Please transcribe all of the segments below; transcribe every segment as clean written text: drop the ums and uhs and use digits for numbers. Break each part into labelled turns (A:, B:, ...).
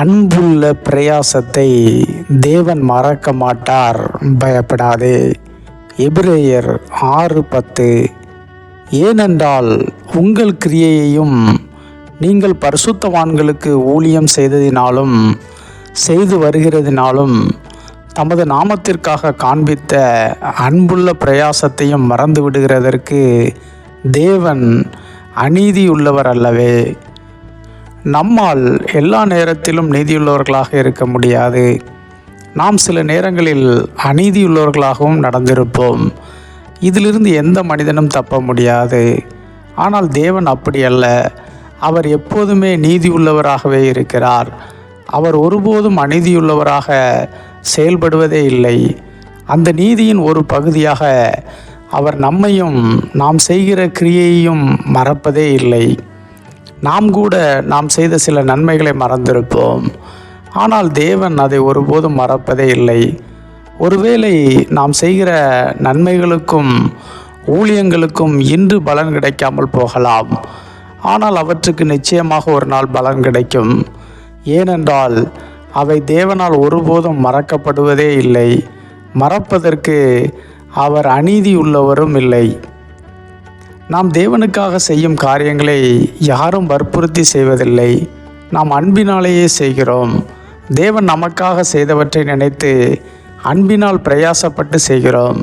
A: அன்புள்ள பிரயாசத்தை தேவன் மறக்க மாட்டார், பயப்படாதே. எபிரேயர் 6:10. ஏனென்றால் உங்கள் கிரியையையும் நீங்கள் பரிசுத்தவான்களுக்கு ஊழியம் செய்ததினாலும் செய்து வருகிறதினாலும் தமது நாமத்திற்காக காண்பித்த அன்புள்ள பிரயாசத்தையும் மறந்து விடுகிறதற்கு தேவன் அநீதியுள்ளவர் அல்லவே. நம்மால் எல்லா நேரத்திலும் நீதியுள்ளவர்களாக இருக்க முடியாது. நாம் சில நேரங்களில் அநீதியுள்ளவர்களாகவும் நடந்திருப்போம். இதிலிருந்து எந்த மனிதனும் தப்ப முடியாது. ஆனால் தேவன் அப்படி அல்ல. அவர் எப்போதுமே நீதியுள்ளவராகவே இருக்கிறார். அவர் ஒருபோதும் அநீதியுள்ளவராக செயல்படுவதே இல்லை. அந்த நீதியின் ஒரு பகுதியாக அவர் நம்மையும் நாம் செய்கிற கிரியையையும் மறப்பதே இல்லை. நாம் கூட நாம் செய்த சில நன்மைகளை மறந்திருப்போம். ஆனால் தேவன் அதை ஒருபோதும் மறப்பதே இல்லை. ஒருவேளை நாம் செய்கிற நன்மைகளுக்கும் ஊழியங்களுக்கும் இன்று பலன் கிடைக்காமல் போகலாம். ஆனால் அவற்றுக்கு நிச்சயமாக ஒரு நாள் பலன் கிடைக்கும். ஏனென்றால் அவை தேவனால் ஒருபோதும் மறக்கப்படுவதே இல்லை. மறப்பதற்கு அவர் அநீதி உள்ளவரும் இல்லை. நாம் தேவனுக்காக செய்யும் காரியங்களை யாரும் வற்புறுத்தி செய்வதில்லை. நாம் அன்பினாலேயே செய்கிறோம். தேவன் நமக்காக செய்தவற்றை நினைத்து அன்பினால் பிரயாசப்பட்டு செய்கிறோம்.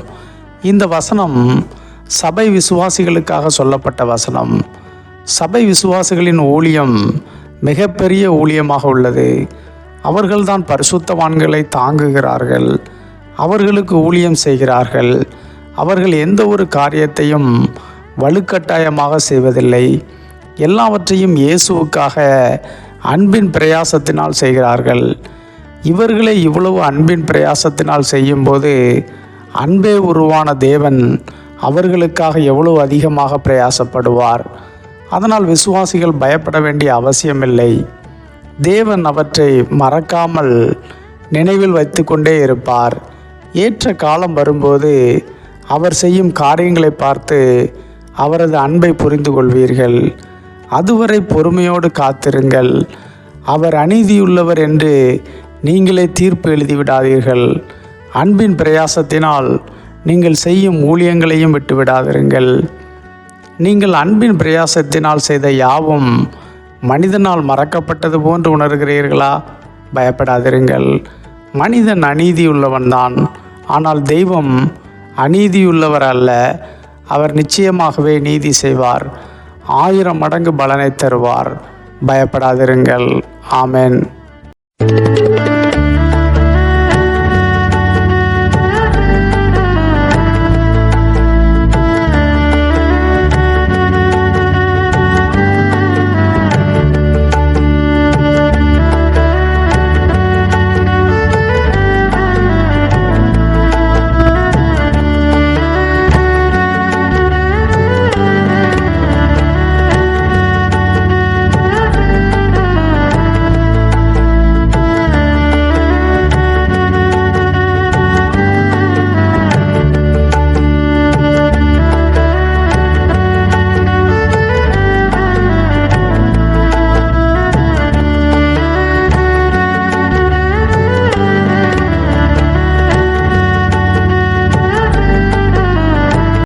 A: இந்த வசனம் சபை விசுவாசிகளுக்காக சொல்லப்பட்ட வசனம். சபை விசுவாசிகளின் ஊழியம் மிகப்பெரிய ஊழியமாக உள்ளது. அவர்கள்தான் பரிசுத்தவான்களை தாங்குகிறார்கள். அவர்களுக்கு ஊழியம் செய்கிறார்கள். அவர்கள் எந்த ஒரு காரியத்தையும் வலுக்கட்டாயமாக செய்வதில்லை. எல்லாவற்றையும் இயேசுவுக்காக அன்பின் பிரயாசத்தினால் செய்கிறார்கள். இவர்களே இவ்வளவு அன்பின் பிரயாசத்தினால் செய்யும்போது அன்பே உருவான தேவன் அவர்களுக்காக எவ்வளவு அதிகமாக பிரயாசப்படுவார். அதனால் விசுவாசிகள் பயப்பட வேண்டிய அவசியமில்லை. தேவன் அவற்றை மறக்காமல் நினைவில் வைத்து கொண்டே இருப்பார். ஏற்ற காலம் வரும்போது அவர் செய்யும் காரியங்களை பார்த்து அவரது அன்பை புரிந்து கொள்வீர்கள். அதுவரை பொறுமையோடு காத்திருங்கள். அவர் அநீதியுள்ளவர் என்று நீங்களே தீர்ப்பு எழுதிவிடாதீர்கள். அன்பின் பிரயாசத்தினால் நீங்கள் செய்யும் ஊழியங்களையும் விட்டுவிடாதிருங்கள். நீங்கள் அன்பின் பிரயாசத்தினால் செய்த யாவும் மனிதனால் மறக்கப்பட்டது போன்று உணர்கிறீர்களா? பயப்படாதிருங்கள். மனிதன் அநீதியுள்ளவன்தான். ஆனால் தெய்வம் அநீதியுள்ளவர் அல்ல. அவர் நிச்சயமாகவே நீதி செய்வார். 1000 மடங்கு பலனை தருவார். பயப்படாதிருங்கள். ஆமென்.